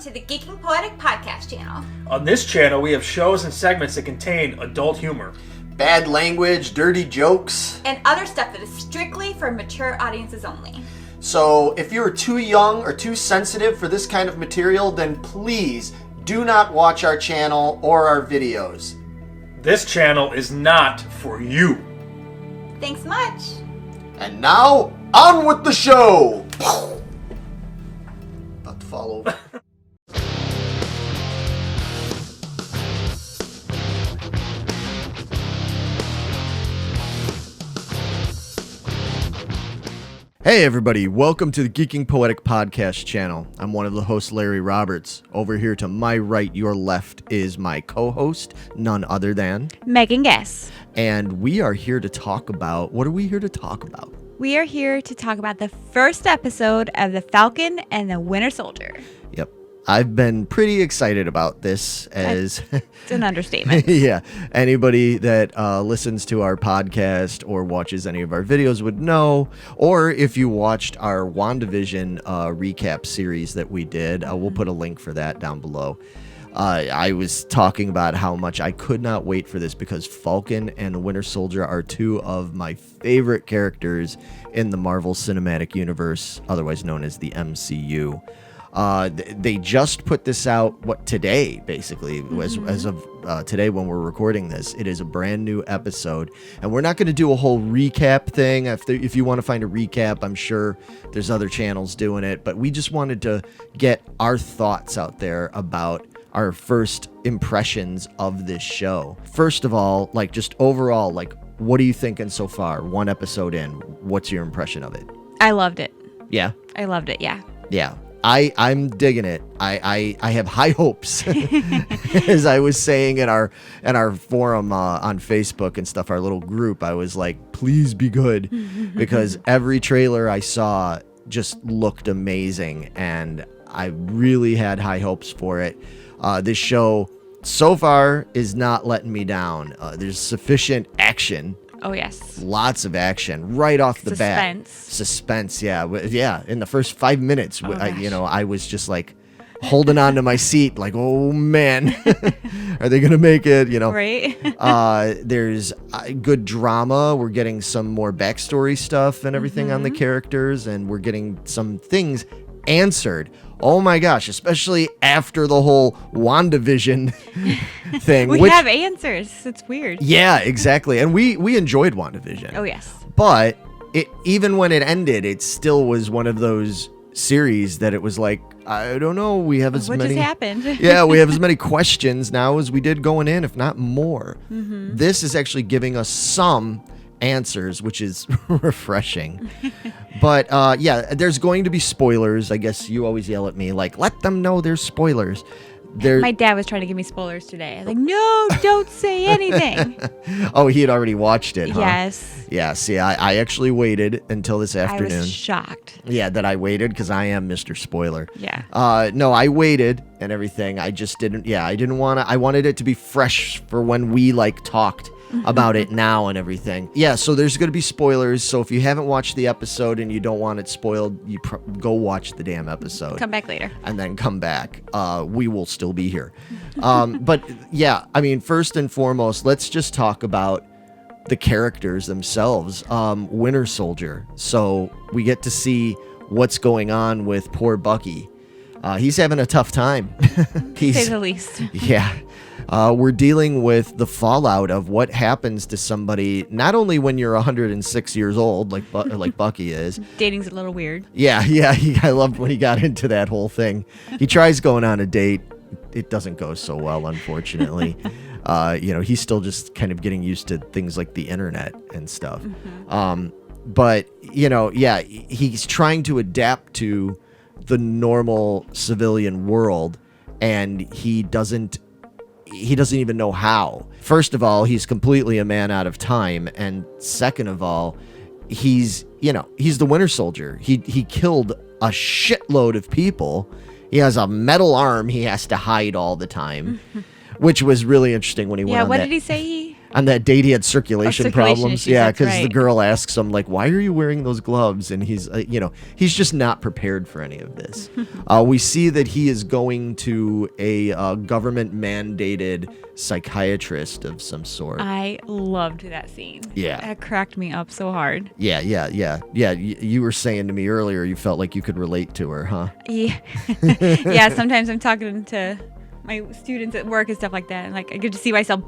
to the Geeking Poetic podcast channel. On this channel, we have shows and segments that contain adult humor, bad language, dirty jokes, and other stuff that is strictly for mature audiences only. So if you're too young or too sensitive for this kind of material, then please do not watch our channel or our videos. This channel is not for you. Thanks much. And now, on with the show! About to fall over. Hey everybody, welcome to the Geeking Poetic podcast channel. I'm one of the hosts, Larry Roberts. Over here to my right, your left, is my co-host, none other than Megan Guess. And we are here to talk about, what are we here to talk about? We are here to talk about the first episode of The Falcon and the Winter Soldier. Yep. I've been pretty excited about this as... It's an understatement. Yeah. Anybody that listens to our podcast or watches any of our videos would know. Or if you watched our WandaVision recap series that we did, we'll put a link for that down below. I was talking about how much I could not wait for this because Falcon and the Winter Soldier are two of my favorite characters in the Marvel Cinematic Universe, otherwise known as the MCU. They just put this out, today, basically, as of today when we're recording this. It is a brand new episode, and we're not going to do a whole recap thing. If you want to find a recap, I'm sure there's other channels doing it, but we just wanted to get our thoughts out there about our first impressions of this show. First of all, just overall, what are you thinking so far? One episode in, what's your impression of it? I loved it. Yeah? I loved it, yeah. Yeah. I'm digging it. I have high hopes, as I was saying in our forum on Facebook and stuff, our little group. I was like, please be good, because every trailer I saw just looked amazing, and I really had high hopes for it. This show so far is not letting me down. There's sufficient action. Oh, yes. Lots of action right off the bat. Suspense, yeah. Yeah, in the first 5 minutes, I was just holding on to my seat oh, man, are they going to make it, Right. There's good drama. We're getting some more backstory stuff and everything on the characters, and we're getting some things answered. Oh my gosh, especially after the whole WandaVision thing. We have answers. It's weird. Yeah, exactly. And we enjoyed WandaVision. Oh, yes. But even when it ended, it still was one of those series that it was I don't know, we have as many... What just happened? Yeah, we have as many questions now as we did going in, if not more. This is actually giving us some answers, which is refreshing. But yeah, there's going to be spoilers. I guess you always yell at me let them know there's spoilers. My dad was trying to give me spoilers today. I was like, no, don't say anything. Oh, he had already watched it, huh? Yes. Yeah, see, I actually waited until this afternoon. I was shocked. Yeah, that I waited because I am Mr. Spoiler. Yeah. No, I waited and everything. I just didn't. Yeah, I didn't want to. I wanted it to be fresh for when we talked about it now and everything. Yeah, so there's going to be spoilers. So if you haven't watched the episode and you don't want it spoiled, you go watch the damn episode. Come back later. And then come back. We will still be here. But yeah, I mean, first and foremost, let's just talk about the characters themselves. Winter Soldier. So we get to see what's going on with poor Bucky. He's having a tough time. To say the least. Yeah. We're dealing with the fallout of what happens to somebody, not only when you're 106 years old, like Bucky is. Dating's a little weird. Yeah. I loved when he got into that whole thing. He tries going on a date. It doesn't go so well, unfortunately. He's still just kind of getting used to things like the internet and stuff. But, yeah, he's trying to adapt to the normal civilian world, and he doesn't even know how. First of all, he's completely a man out of time, and second of all, he's the Winter Soldier. He killed a shitload of people. He has a metal arm he has to hide all the time, which was really interesting when he went on what that. did he say? On that date, he had circulation problems. issues, Yeah, that's because the right. girl asks him, like, why are you wearing those gloves? And he's, he's just not prepared for any of this. We see that he is going to a government-mandated psychiatrist of some sort. I loved that scene. Yeah. That cracked me up so hard. Yeah. You were saying to me earlier you felt like you could relate to her, huh? Yeah. Yeah, sometimes I'm talking to my students at work and stuff like that, and like I get to see myself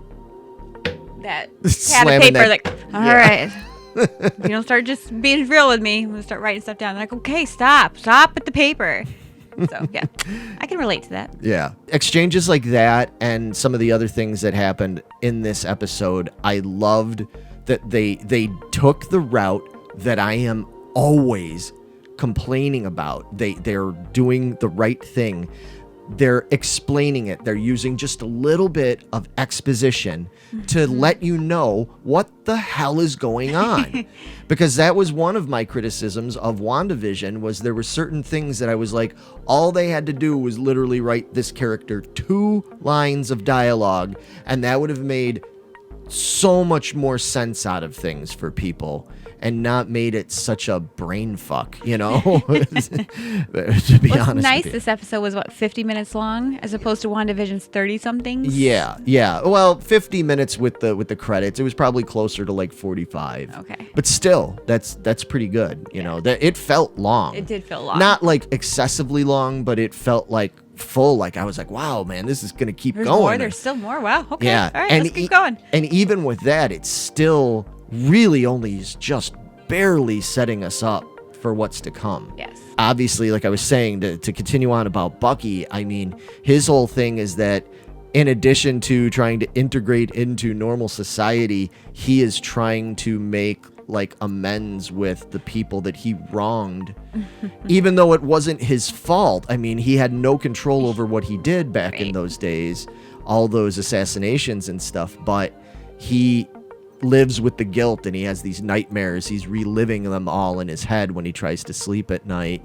that pad of Slamming paper, that- like, all right. If you don't start just being real with me, I'm gonna start writing stuff down. Like, okay, stop with the paper. So yeah, I can relate to that. Yeah. Exchanges like that and some of the other things that happened in this episode, I loved that they took the route that I am always complaining about. They're doing the right thing. They're explaining it. They're using just a little bit of exposition to let you know what the hell is going on. Because that was one of my criticisms of WandaVision, was there were certain things that I was like, all they had to do was literally write this character 2 lines of dialogue, and that would have made so much more sense out of things for people and not made it such a brain fuck, to be What's honest nice, with you. this episode was 50 minutes long as opposed to WandaVision's 30 something. Yeah. Well, 50 minutes with the credits. It was probably closer to like 45. Okay. But still, that's pretty good. That it felt long. It did feel long. Not like excessively long, but it felt like full. Like I was like, wow, man, this is gonna keep There's going. more. There's still more. Wow. Okay. Yeah. All right. Let's keep going. And even with that, it's still really only is just barely setting us up for what's to come. Yes. Obviously, like I was saying, to continue on about Bucky, I mean, his whole thing is that in addition to trying to integrate into normal society, he is trying to make like amends with the people that he wronged, even though it wasn't his fault. I mean, he had no control over what he did back in those days, all those assassinations and stuff, but he lives with the guilt and he has these nightmares. He's reliving them all in his head when he tries to sleep at night.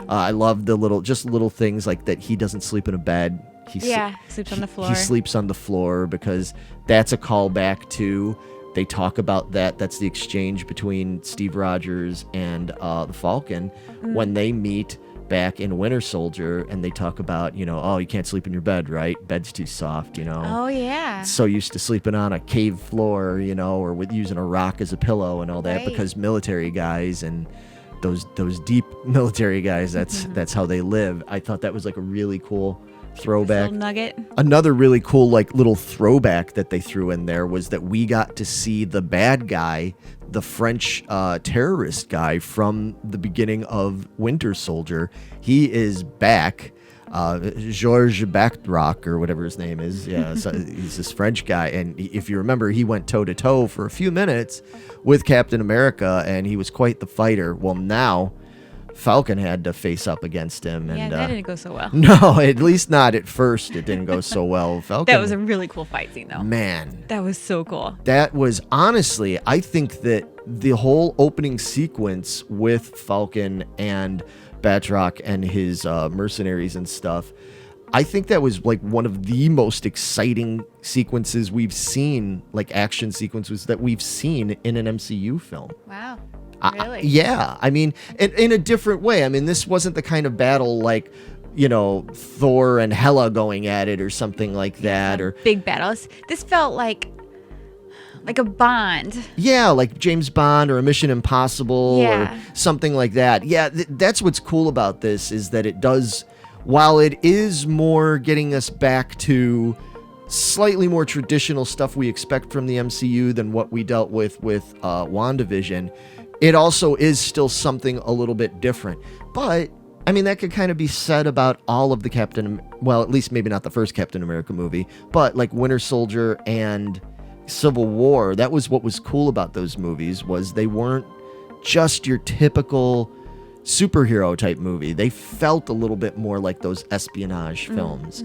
I love the little things like that. He doesn't sleep in a bed. Sleeps on the floor. He sleeps on the floor because that's a callback to, they talk about that. That's the exchange between Steve Rogers and the Falcon when they meet back in Winter Soldier, and they talk about, oh, you can't sleep in your bed, right? Bed's too soft, Oh yeah. So used to sleeping on a cave floor, or with using a rock as a pillow and all that, Right. because military guys and those deep military guys, that's how they live. I thought that was like a really cool throwback. Little nugget. Another really cool like little throwback that they threw in there was that we got to see the bad guy, the French terrorist guy from the beginning of Winter Soldier. He is back. Georges Bactrock, or whatever his name is. Yeah, so he's this French guy. And if you remember, he went toe-to-toe for a few minutes with Captain America, and he was quite the fighter. Well, now Falcon had to face up against him. And, Yeah, that didn't go so well. No, at least not at first. It didn't go so well. Falcon. That was a really cool fight scene, though. Man. That was so cool. That was, honestly, I think that the whole opening sequence with Falcon and Batroc and his mercenaries and stuff, I think that was like one of the most exciting sequences we've seen, like action sequences that we've seen in an MCU film. Wow. Really? Yeah. I mean, in a different way. I mean, this wasn't the kind of battle like, Thor and Hela going at it or something like that. Or Big battles. This felt like a Bond. yeah, like James Bond or a Mission Impossible Yeah. or something like that. Yeah, that's what's cool about this, is that it does, while it is more getting us back to slightly more traditional stuff we expect from the MCU than what we dealt with WandaVision, it also is still something a little bit different. But I mean, that could kind of be said about all of the well, at least maybe not the first Captain America movie, but like Winter Soldier and Civil War. That was what was cool about those movies, was they weren't just your typical superhero type movie. They felt a little bit more like those espionage films.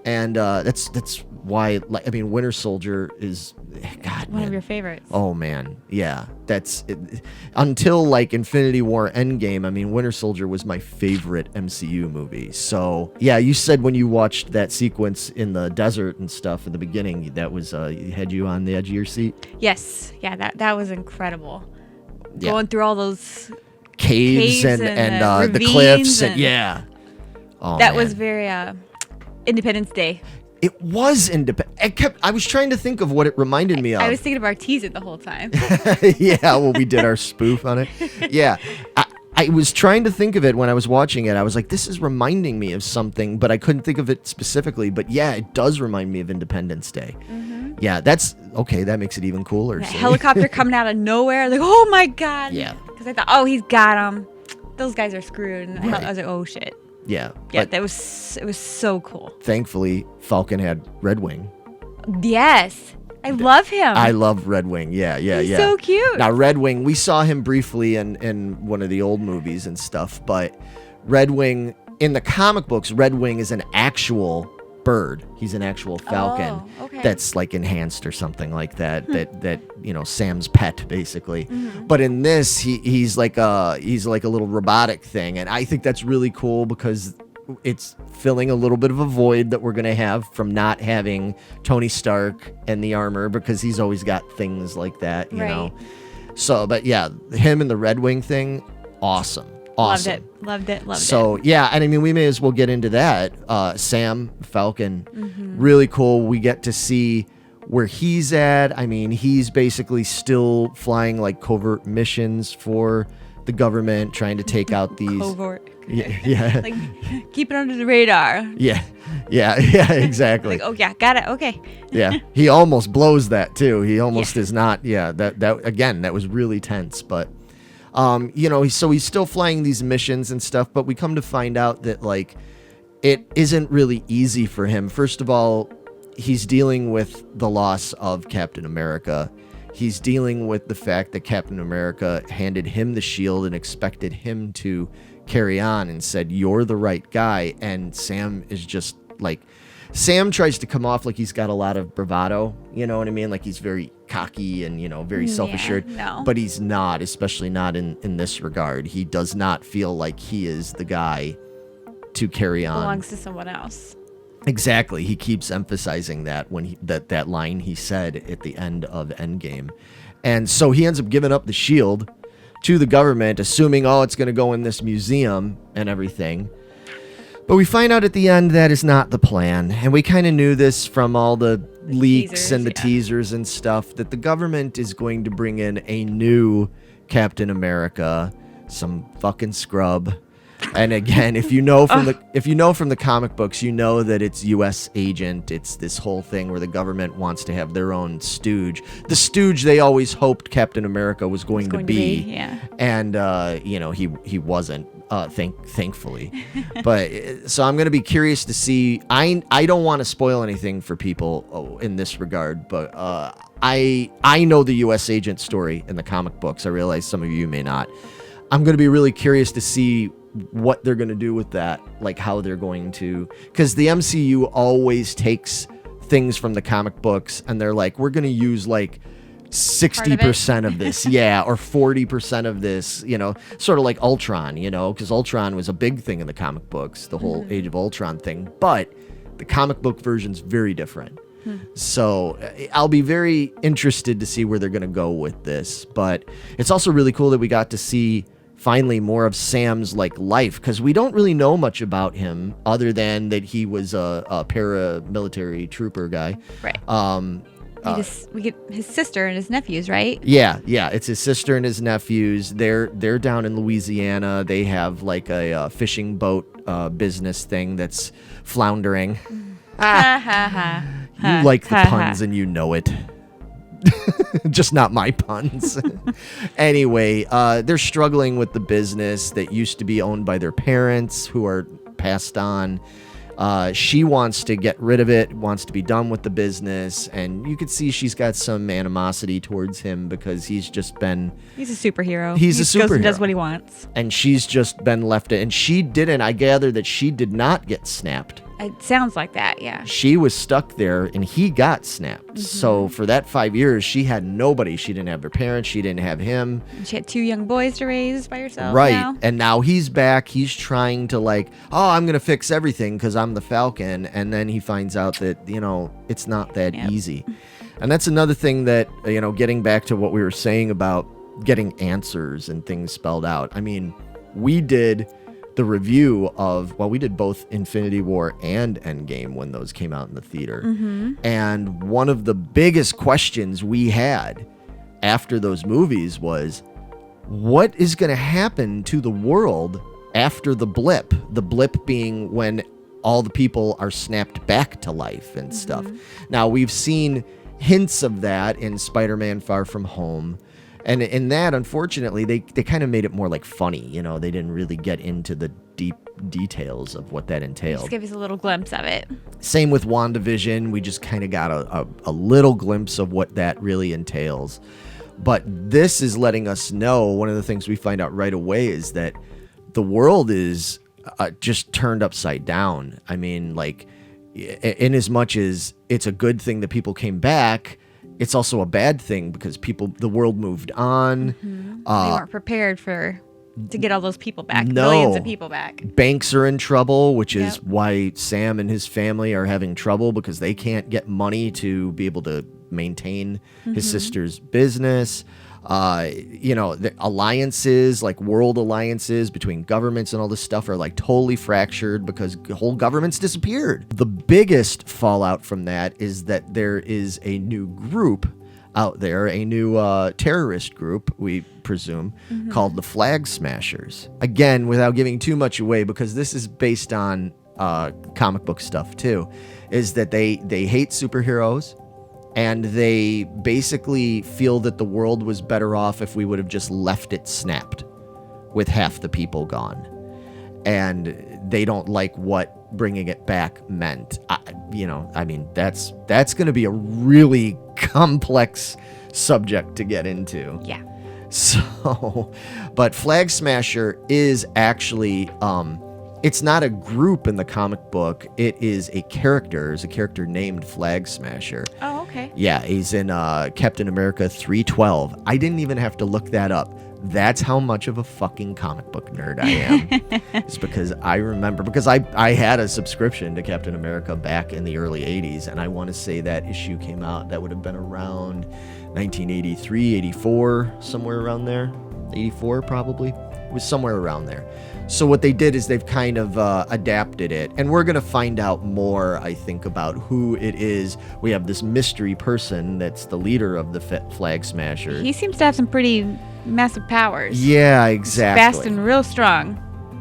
And that's why, like, I mean, Winter Soldier is, God, One man. of your favorites. Oh man, yeah, that's it. Until like Infinity War Endgame, I mean, Winter Soldier was my favorite MCU movie. So yeah, you said when you watched that sequence in the desert and stuff in the beginning, that was had you on the edge of your seat. Yes. Yeah, that was incredible. Yeah. Going through all those Caves and the cliffs and yeah. Oh, that man. was very Independence Day. It was independent. I was trying to think of what it reminded me of. I was thinking of Artesia the whole time. Yeah, well, we did our spoof on it. Yeah. I was trying to think of it when I was watching it. I was like, this is reminding me of something, but I couldn't think of it specifically. But yeah, it does remind me of Independence Day. Yeah, that's okay. That makes it even cooler. That See? helicopter coming out of nowhere. Like, oh my God. Yeah. Because I thought, oh, he's got him. Those guys are screwed. And Right. I was like, oh shit. Yeah. Yeah, But it was so cool. thankfully, Falcon had Red Wing. Yes. I love him. I love Red Wing. Yeah. He's so cute. Now, Red Wing, we saw him briefly in one of the old movies and stuff, but Red Wing, in the comic books, Red Wing is an actual bird. He's an actual falcon Oh, okay. that's like enhanced or something like that. That you know, Sam's pet basically. But in this, he's like a little robotic thing, and I think that's really cool because it's filling a little bit of a void that we're gonna have from not having Tony Stark and the armor, because he's always got things like that, you know. So, but yeah, him and the Red Wing thing, awesome. Loved it. So yeah, and I mean, we may as well get into that. Sam Falcon, really cool. We get to see where he's at. I mean, he's basically still flying like covert missions for the government, trying to take out these. Covert. Yeah. Like, keep it under the radar. Yeah, exactly. Like, oh yeah, got it. Okay. Yeah, he almost blows that too. He almost is not. Yeah, that again, that was really tense. But you know, so he's still flying these missions and stuff. But we come to find out that like it isn't really easy for him. First of all, he's dealing with the loss of Captain America. He's dealing with the fact that Captain America handed him the shield and expected him to carry on and said, "You're the right guy." And Sam is just like, Sam tries to come off like he's got a lot of bravado, you know what I mean? Like he's very cocky and, you know, very self-assured. no. But he's not, especially not in this regard. He does not feel like he is the guy to carry on. Belongs to someone else. Exactly. He keeps emphasizing that when that line he said at the end of Endgame. And so he ends up giving up the shield to the government, assuming, oh, it's going to go in this museum and everything. But we find out at the end that is not the plan. And we kind of knew this from all the leaks teasers, and the teasers and stuff, that the government is going to bring in a new Captain America, some fucking scrub. And again, if you know from the comic books, you know that it's U.S. agent. It's this whole thing where the government wants to have their own stooge. The stooge they always hoped Captain America was going to be. Yeah. And you know, he wasn't. Thankfully. But so I'm going to be curious to see. I don't want to spoil anything for people in this regard, but I know the U.S. agent story in the comic books. I realize some of you may not. I'm going to be really curious to see what they're going to do with that, like how they're going to, because the MCU always takes things from the comic books and they're like, we're going to use like 60% of this, yeah, or 40% of this, you know, sort of like Ultron, you know, because Ultron was a big thing in the comic books, the whole Age of Ultron thing, but the comic book version's very different. So I'll be very interested to see where they're going to go with this. But it's also really cool that we got to see finally more of Sam's like life, because we don't really know much about him other than that he was a paramilitary trooper guy. Right. We get his sister and his nephews, right? Yeah, it's his sister and his nephews. They're down in Louisiana. They have like a fishing boat business thing that's floundering. Ha ha ha. You like the puns and you know it. Just not my puns. Anyway, they're struggling with the business that used to be owned by their parents, who are passed on. She wants to get rid of it, wants to be done with the business, and you could see she's got some animosity towards him because he's a superhero. He He's a just goes and does superhero. what he wants. And she's just been left it. And she didn't. I gather that she did not get snapped. It sounds like that, yeah. She was stuck there, and he got snapped. So for that 5 years, she had nobody. She didn't have her parents. She didn't have him. She had 2 young boys to raise by herself. Right. now. And now he's back. He's trying to I'm going to fix everything because I'm the Falcon. And then he finds out that, it's not that Yep. easy. And that's another thing that, getting back to what we were saying about getting answers and things spelled out. I mean, we did the review we did both Infinity War and Endgame when those came out in the theater. And one of the biggest questions we had after those movies was, what is going to happen to the world after the blip? The blip being when all the people are snapped back to life and stuff. Now, we've seen hints of that in Spider-Man Far From Home. And in that, unfortunately, they kind of made it more funny. They didn't really get into the deep details of what that entailed. Just give us a little glimpse of it. Same with WandaVision. We just kind of got a little glimpse of what that really entails. But this is letting us know, one of the things we find out right away is that the world is just turned upside down. I mean, in as much as it's a good thing that people came back, it's also a bad thing because the world moved on. They weren't prepared to get all those people back. No. Millions of people back. Banks are in trouble, which is Yep. why Sam and his family are having trouble because they can't get money to be able to maintain his sister's business. The alliances, world alliances between governments and all this stuff are totally fractured because whole governments disappeared. The biggest fallout from that is that there is a new group out there, a new terrorist group, we presume, called the Flag Smashers. Again, without giving too much away, because this is based on comic book stuff too, is that they hate superheroes. And they basically feel that the world was better off if we would have just left it snapped with half the people gone. And they don't like what bringing it back meant. That's going to be a really complex subject to get into. Yeah. So, but Flag Smasher is actually, it's not a group in the comic book. It is a character. There's a character named Flag Smasher. Oh, okay. Yeah, he's in Captain America 312. I didn't even have to look that up. That's how much of a fucking comic book nerd I am. It's because I remember, because I had a subscription to Captain America back in the early 80s, and I want to say that issue came out, that would have been around 1983, 84, somewhere around there. 84 probably. It was somewhere around there. So what they did is they've kind of adapted it. And we're going to find out more, I think, about who it is. We have this mystery person that's the leader of the Flag Smashers. He seems to have some pretty massive powers. Yeah, exactly. Fast and real strong.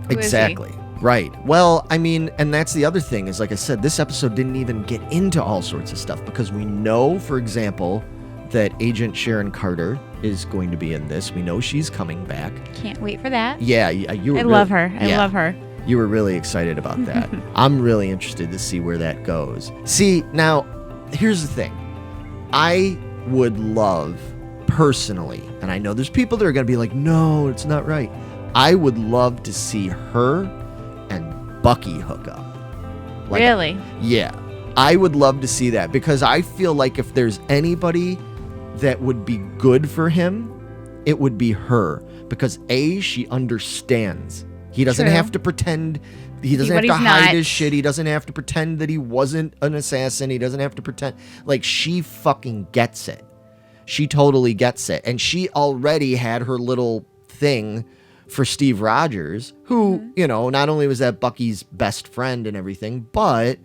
Who is he? Exactly. Right. Well, I mean, and that's the other thing is, like I said, this episode didn't even get into all sorts of stuff because we know, for example, that Agent Sharon Carter is going to be in this. We know she's coming back. Can't wait for that. Yeah, you were I love her. I love her. You were really excited about that. I'm really interested to see where that goes. See, now, here's the thing. I would love, personally, and I know there's people that are going to be like, no, it's not right. I would love to see her and Bucky hook up. Really? Yeah. I would love to see that because I feel like if there's anybody that would be good for him, it would be her. Because A, she understands. He doesn't True. have to pretend. He doesn't have What to he's hide not. his shit. He doesn't have to pretend that he wasn't an assassin. He doesn't have to pretend. Like, she fucking gets it. She totally gets it. And she already had her little thing for Steve Rogers, who, you know, not only was that Bucky's best friend and everything, but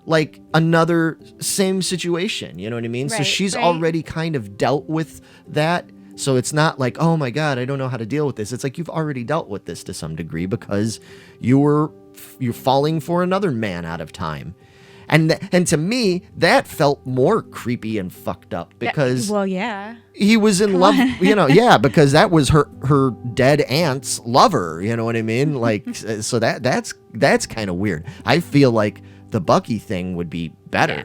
like another same situation, you know what I mean? So Right, she's right. already kind of dealt with that. So it's not like, oh my God, I don't know how to deal with this. It's like you've already dealt with this to some degree because you're falling for another man out of time. And to me, that felt more creepy and fucked up because Well, yeah. he was in love, you know, yeah, because that was her dead aunt's lover, you know what I mean? Like, so that's kind of weird. I feel like the Bucky thing would be better.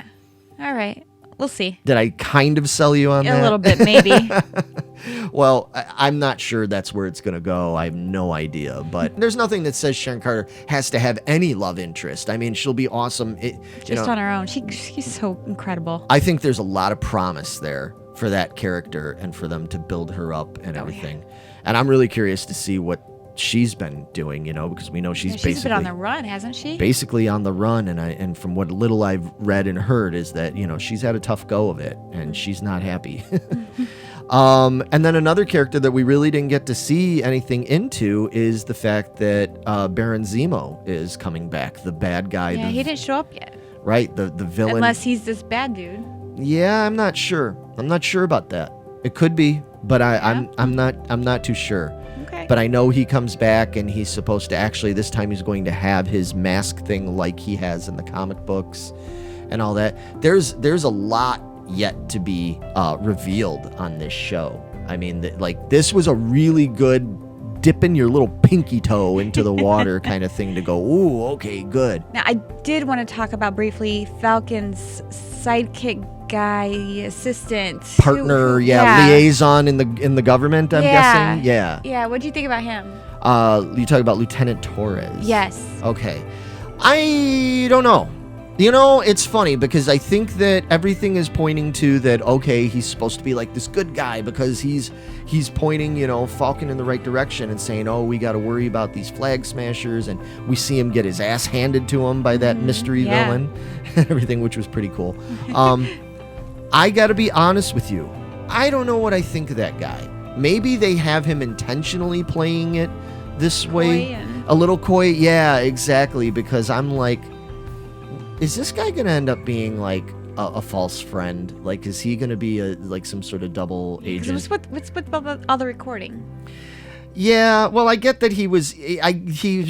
Yeah. All right. We'll see. Did I kind of sell you on that? A little bit, maybe. Well, I'm not sure that's where it's going to go. I have no idea. But there's nothing that says Sharon Carter has to have any love interest. I mean, she'll be awesome. Just on her own. She's so incredible. I think there's a lot of promise there for that character and for them to build her up and everything. Yeah. And I'm really curious to see what she's been doing, because we know she's basically been on the run, hasn't she? Basically on the run, and from what little I've read and heard is that she's had a tough go of it and she's not happy. And then another character that we really didn't get to see anything into is the fact that Baron Zemo is coming back, the bad guy. Yeah, he didn't show up yet. Right, the villain. Unless he's this bad dude. Yeah, I'm not sure. I'm not sure about that. It could be, but I'm not too sure. Okay. But I know he comes back and he's supposed to actually, this time he's going to have his mask thing like he has in the comic books and all that. There's a lot yet to be revealed on this show. I mean, this was a really good dipping your little pinky toe into the water kind of thing to go, ooh, okay, good. Now, I did want to talk about briefly Falcon's sidekick guy, assistant, partner, liaison in the government, I'm guessing. Yeah, what do you think about him? You talk about Lieutenant Torres. Yes. Okay. I don't know. It's funny because I think that everything is pointing to that, okay, he's supposed to be like this good guy because he's pointing, Falcon in the right direction and saying, oh, we got to worry about these flag smashers, and we see him get his ass handed to him by that mystery villain and everything, which was pretty cool. I got to be honest with you. I don't know what I think of that guy. Maybe they have him intentionally playing it this way. A little coy. Yeah, exactly. Because I'm like, is this guy going to end up being like a false friend? Like, is he going to be like some sort of double agent? What's with all the recording? Yeah, well, I get that he was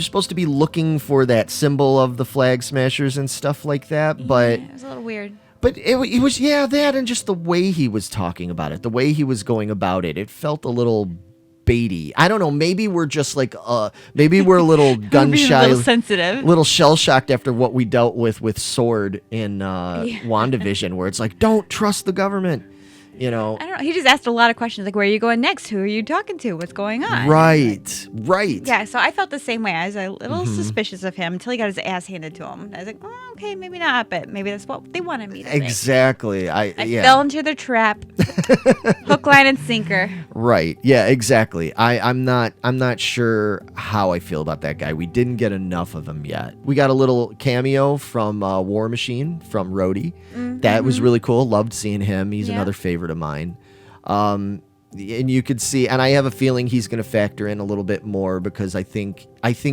supposed to be looking for that symbol of the flag smashers and stuff like that, but it was a little weird. But it was, that and just the way he was talking about it, the way he was going about it, it felt a little baity. I don't know, maybe we're just like, maybe we're a little gun shy, a little sensitive, little shell-shocked after what we dealt with Sword in WandaVision, where it's like, don't trust the government. I don't know. He just asked a lot of questions, like, where are you going next? Who are you talking to? What's going on? Right. Yeah, so I felt the same way. I was a little suspicious of him until he got his ass handed to him. I was like, oh, okay, maybe not, but maybe that's what they wanted me to think. Exactly. I fell into their trap. Hook, line, and sinker. Right. Yeah, exactly. I'm not sure how I feel about that guy. We didn't get enough of him yet. We got a little cameo from War Machine, from Rhodey. Mm-hmm. That was really cool. Loved seeing him. He's another favorite of mine. And you could see, and I have a feeling he's going to factor in a little bit more because I think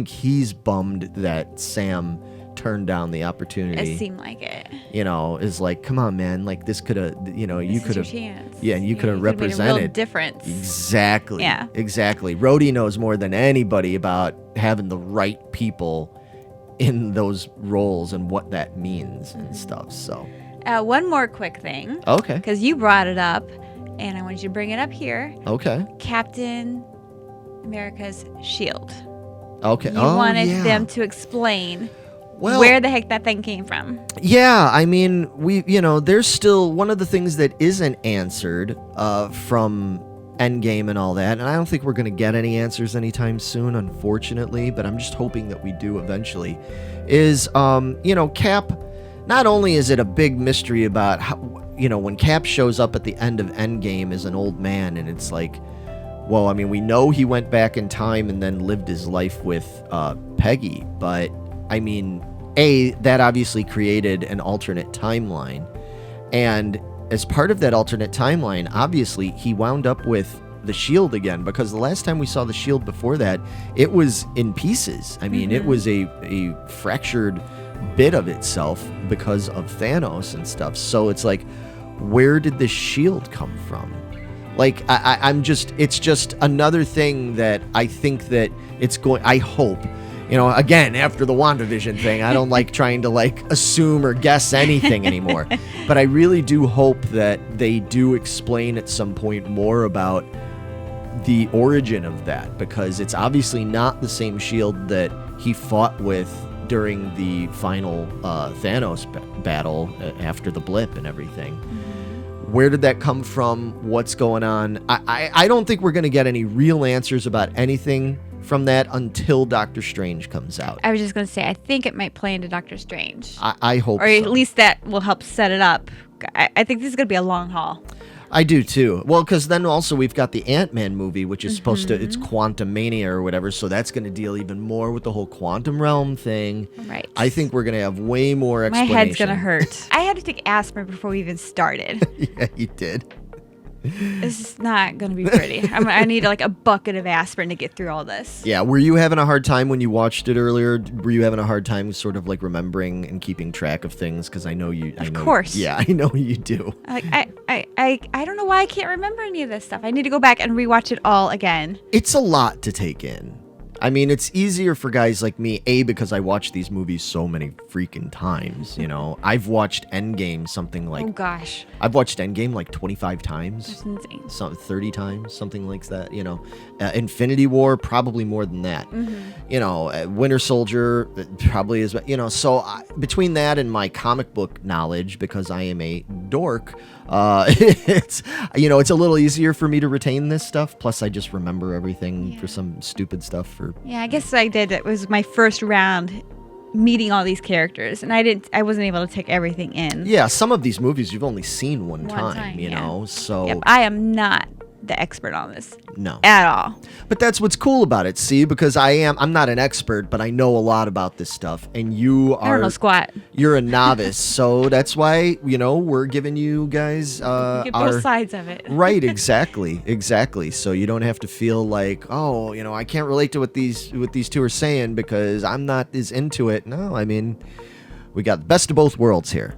he's bummed that Sam turned down the opportunity. It seemed like it. Is like, come on, man, like this could have, you could have, yeah, and you could have represented made a real difference. Exactly. Yeah. Exactly. Rhodey knows more than anybody about having the right people in those roles and what that means and stuff. So. One more quick thing. Okay. Because you brought it up, and I want you to bring it up here. Okay. Captain America's shield. Okay. You wanted them to explain where the heck that thing came from. Yeah, I mean, there's still one of the things that isn't answered from Endgame and all that, and I don't think we're going to get any answers anytime soon, unfortunately, but I'm just hoping that we do eventually, is, Cap. Not only is it a big mystery about how, when Cap shows up at the end of Endgame as an old man, and it's like, well, I mean, we know he went back in time and then lived his life with Peggy, but, I mean, that obviously created an alternate timeline, and as part of that alternate timeline, obviously, he wound up with the shield again, because the last time we saw the shield before that, it was in pieces. I mean, it was a fractured bit of itself because of Thanos and stuff. So it's like, where did this shield come from? Like, it's just another thing that I think that I hope, again, after the WandaVision thing, I don't like trying to assume or guess anything anymore. But I really do hope that they do explain at some point more about the origin of that, because it's obviously not the same shield that he fought with during the final Thanos battle after the blip and everything. Where did that come from? What's going on? I don't think we're going to get any real answers about anything from that until Doctor Strange comes out. I was just going to say, I think it might play into Doctor Strange. I hope or at so. least that will help set it up. I think this is going to be a long haul. I do too. Well, because then also we've got the Ant-Man movie, which is supposed to, it's Quantum Mania or whatever, so that's going to deal even more with the whole quantum realm thing. Right. I think we're going to have way more My explanation. head's going to hurt. I had to take aspirin before we even started. Yeah, you did. This is not going to be pretty. I need like a bucket of aspirin to get through all this. Yeah, were you having a hard time when you watched it earlier? Were you having a hard time sort of like remembering and keeping track of things? Because I know you. Of course. Yeah, I know you do. Like I don't know why I can't remember any of this stuff. I need to go back and rewatch it all again. It's a lot to take in. I mean, it's easier for guys like me, because I watch these movies so many freaking times, you know. I've watched ENDGAME something like... Oh, gosh. I've watched ENDGAME like 25 times. That's insane. 30 times, something like that, you know. Infinity War, probably more than that. You know, Winter Soldier probably is, you know. So between that and my comic book knowledge, because I am a dork, it's, you know, it's a little easier for me to retain this stuff. Plus, I just remember everything for some stupid stuff. Yeah, I guess I did. It was my first round meeting all these characters, and I wasn't able to take everything in. Yeah, some of these movies you've only seen one time, you know, so... Yep, I am not the expert on this. No. At all. But that's what's cool about it, see, because I'm not an expert, but I know a lot about this stuff, and you are... I don't know squat. You're a novice, so that's why, you know, we're giving you guys Get both sides of it. Right, exactly. So you don't have to feel like, oh, you know, I can't relate to what these two are saying because I'm not as into it. No, I mean, we got the best of both worlds here.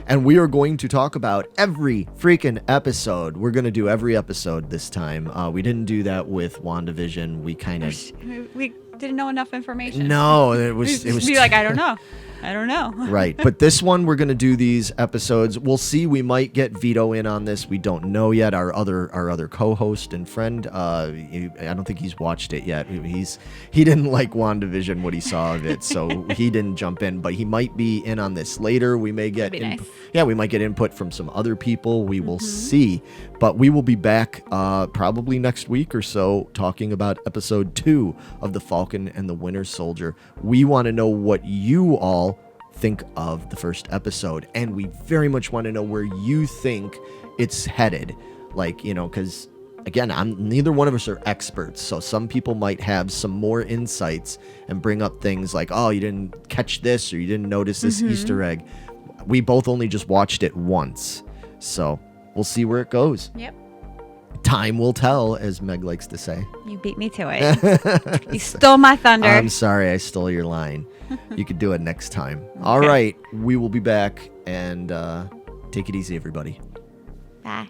And we are going to talk about every freaking episode. We're going to do every episode this time. We didn't do that with WandaVision. We kind of... We didn't know enough information. No, it was like, I don't know. Right, but this one we're going to do these episodes. We'll see. We might get Vito in on this. We don't know yet. Our other co-host and friend. I don't think he's watched it yet. He didn't like WandaVision, what he saw of it, so he didn't jump in. But he might be in on this later. We may get nice. Yeah, we might get input from some other people. We will see. But we will be back probably next week or so talking about episode 2 of The Falcon and the Winter Soldier. We want to know what you all think of the first episode, and we very much want to know where you think it's headed. Like, you know, because again, neither one of us are experts, so some people might have some more insights and bring up things like, oh, you didn't catch this or you didn't notice this Easter egg. We both only just watched it once, so we'll see where it goes. Yep. Time will tell, as Meg likes to say. You beat me to it. You stole my thunder. I'm sorry, I stole your line. You could do it next time. All right, we will be back, and take it easy, everybody. Bye.